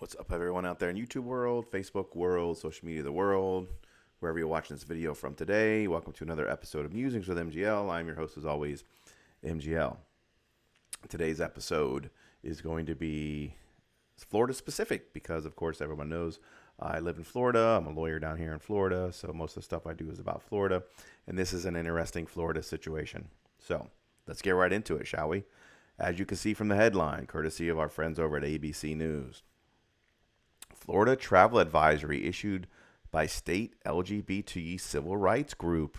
What's up, everyone out there in YouTube world, Facebook world, social media of the world, wherever you're watching this video from today? Welcome to another episode of Musings with MGL. I'm your host, as always, MGL. Today's episode is going to be Florida specific because, of course, everyone knows I live in Florida. I'm a lawyer down here in Florida, so most of the stuff I do is about Florida, and this is an interesting Florida situation. So let's get right into it, shall we? As you can see from the headline, courtesy of our friends over at ABC News. Florida travel advisory issued by state LGBT civil rights group.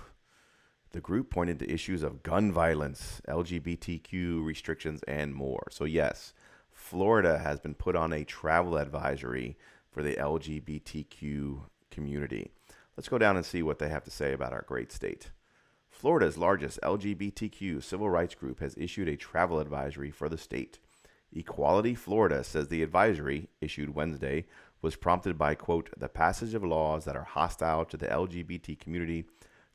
The group pointed to issues of gun violence, LGBTQ restrictions, and more. So yes, Florida has been put on a travel advisory for the LGBTQ community. Let's go down and see what they have to say about our great state. Florida's largest LGBTQ civil rights group has issued a travel advisory for the state. Equality Florida says the advisory, issued Wednesday, was prompted by, quote, the passage of laws that are hostile to the LGBT community,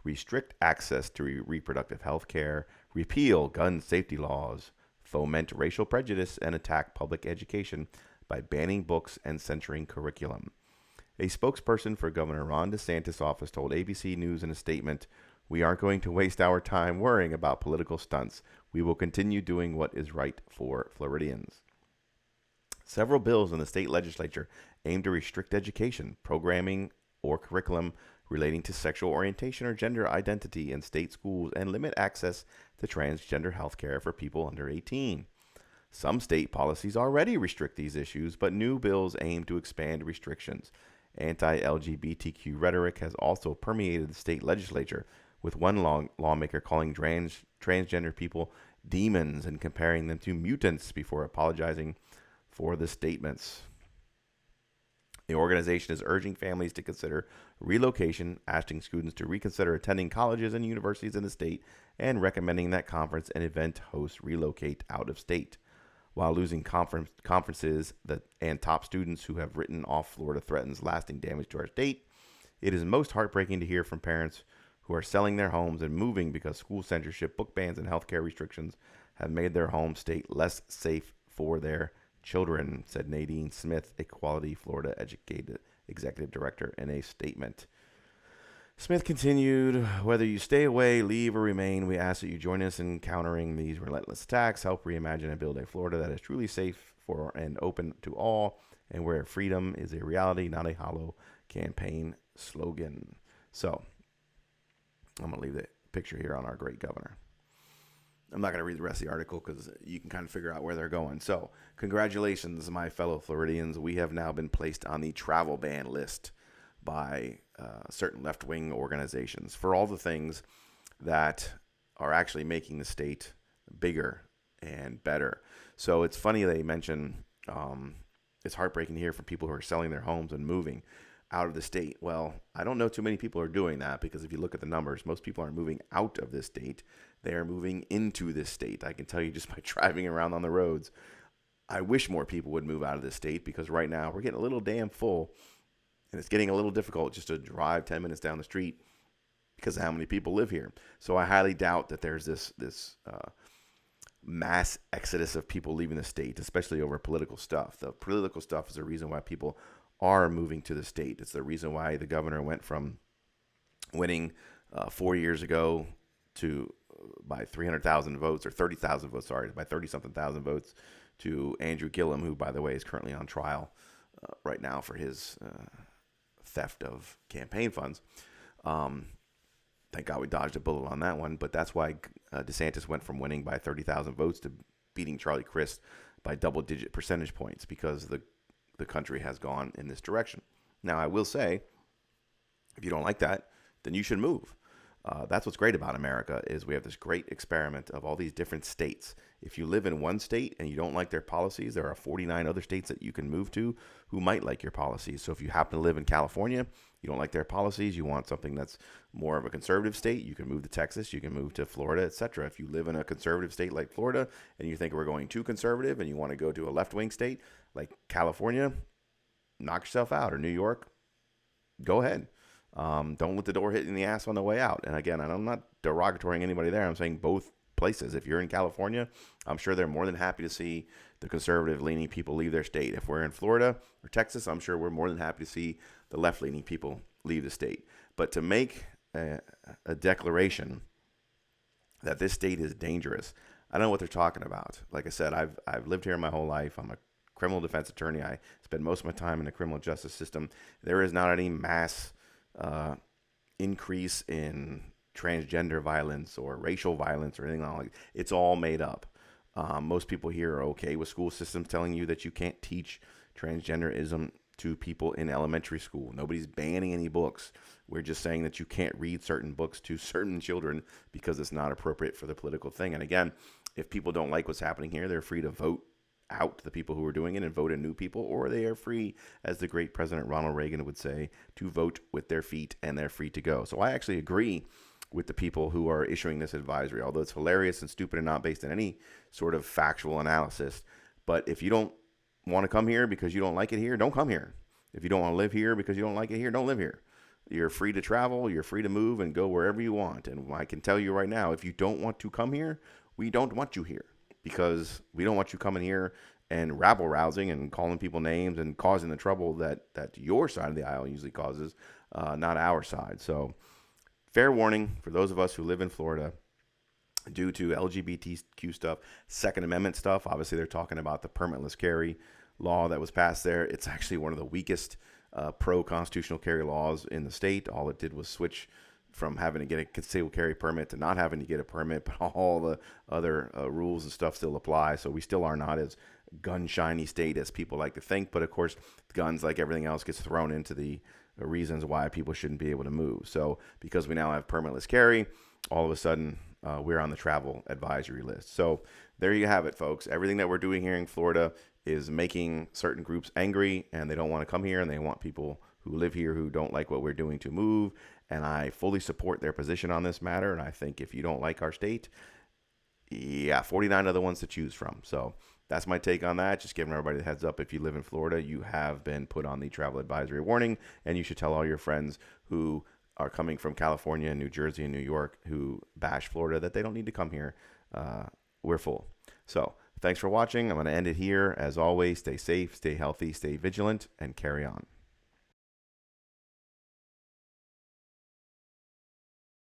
restrict access to reproductive health care, repeal gun safety laws, foment racial prejudice, and attack public education by banning books and censoring curriculum. A spokesperson for Governor Ron DeSantis' office told ABC News in a statement, "We aren't going to waste our time worrying about political stunts. We will continue doing what is right for Floridians." Several bills in the state legislature aim to restrict education, programming, or curriculum relating to sexual orientation or gender identity in state schools and limit access to transgender health care for people under 18. Some state policies already restrict these issues, but new bills aim to expand restrictions. Anti-LGBTQ rhetoric has also permeated the state legislature, with one lawmaker calling transgender people demons and comparing them to mutants before apologizing for the statements. The organization is urging families to consider relocation, asking students to reconsider attending colleges and universities in the state, and recommending that conference and event hosts relocate out of state. While losing conferences and top students who have written off Florida threatens lasting damage to our state, it is most heartbreaking to hear from parents who are selling their homes and moving because school censorship, book bans, and healthcare restrictions have made their home state less safe for their children, said Nadine Smith, Equality Florida Executive Director, in a statement. Smith continued, "Whether you stay away, leave, or remain, we ask that you join us in countering these relentless attacks, help reimagine and build a Florida that is truly safe for and open to all, and where freedom is a reality, not a hollow campaign slogan." So, I'm going to leave the picture here on our great governor. I'm not going to read the rest of the article because you can kind of figure out where they're going. So, congratulations, my fellow Floridians. We have now been placed on the travel ban list by certain left-wing organizations for all the things that are actually making the state bigger and better. So, it's funny they mention it's heartbreaking to hear from people who are selling their homes and moving out of the state. Well, I don't know too many people are doing that because if you look at the numbers, most people aren't moving out of this state. They are moving into this state. I can tell you just by driving around on the roads. I wish more people would move out of this state because right now we're getting a little damn full and it's getting a little difficult just to drive 10 minutes down the street because of how many people live here. So I highly doubt that there's this mass exodus of people leaving the state, especially over political stuff. The political stuff is the reason why people are moving to the state. It's the reason why the governor went from winning 4 years ago to by 300,000 votes or 30,000 votes, by 30-something thousand votes to Andrew Gillum, who, by the way, is currently on trial right now for his theft of campaign funds. Thank God we dodged a bullet on that one, but that's why DeSantis went from winning by 30,000 votes to beating Charlie Crist by double-digit percentage points because the country has gone in this direction. Now, I will say, if you don't like that, then you should move. That's what's great about America is we have this great experiment of all these different states. If you live in one state and you don't like their policies, there are 49 other states that you can move to who might like your policies. So if you happen to live in California, you don't like their policies, you want something that's more of a conservative state, you can move to Texas, you can move to Florida, etc. If you live in a conservative state like Florida and you think we're going too conservative and you want to go to a left-wing state like California, knock yourself out. Or New York, go ahead. Don't let the door hit you in the ass on the way out. And again, I'm not derogatorying anybody there. I'm saying both places. If you're in California, I'm sure they're more than happy to see the conservative-leaning people leave their state. If we're in Florida or Texas, I'm sure we're more than happy to see the left-leaning people leave the state. But to make a declaration that this state is dangerous, I don't know what they're talking about. Like I said, I've lived here my whole life. I'm a criminal defense attorney. I spend most of my time in the criminal justice system. There is not any mass increase in transgender violence or racial violence or anything like that. It's all made up. Most people here are okay with school systems telling you that you can't teach transgenderism to people in elementary school. Nobody's banning any books. We're just saying that you can't read certain books to certain children because it's not appropriate for the political thing. And again, if people don't like what's happening here, they're free to vote out the people who are doing it and vote in new people, or they are free, as the great President Ronald Reagan would say, to vote with their feet, and they're free to go. So I actually agree with the people who are issuing this advisory, although it's hilarious and stupid and not based on any sort of factual analysis. But if you don't want to come here because you don't like it here, don't come here. If you don't want to live here because you don't like it here, don't live here. You're free to travel, you're free to move and go wherever you want. And I can tell you right now, if you don't want to come here, we don't want you here, because we don't want you coming here and rabble-rousing and calling people names and causing the trouble that your side of the aisle usually causes, not our side. So fair warning for those of us who live in Florida, due to LGBTQ stuff, Second Amendment stuff. Obviously, they're talking about the permitless carry law that was passed there. It's actually one of the weakest pro-constitutional carry laws in the state. All it did was switch from having to get a concealed carry permit to not having to get a permit, but all the other rules and stuff still apply. So we still are not as gun-shiny state as people like to think. But of course, guns, like everything else, gets thrown into the reasons why people shouldn't be able to move. So because we now have permitless carry, all of a sudden we're on the travel advisory list. So there you have it, folks. Everything that we're doing here in Florida is making certain groups angry, and they don't want to come here, and they want people who live here who don't like what we're doing to move. And I fully support their position on this matter. And I think if you don't like our state, 49 other ones to choose from. So that's my take on that. Just giving everybody the heads up. If you live in Florida, you have been put on the travel advisory warning, and you should tell all your friends who are coming from California and New Jersey and New York who bash Florida that they don't need to come here. We're full. So thanks for watching. I'm going to end it here. As always, stay safe, stay healthy, stay vigilant, and carry on.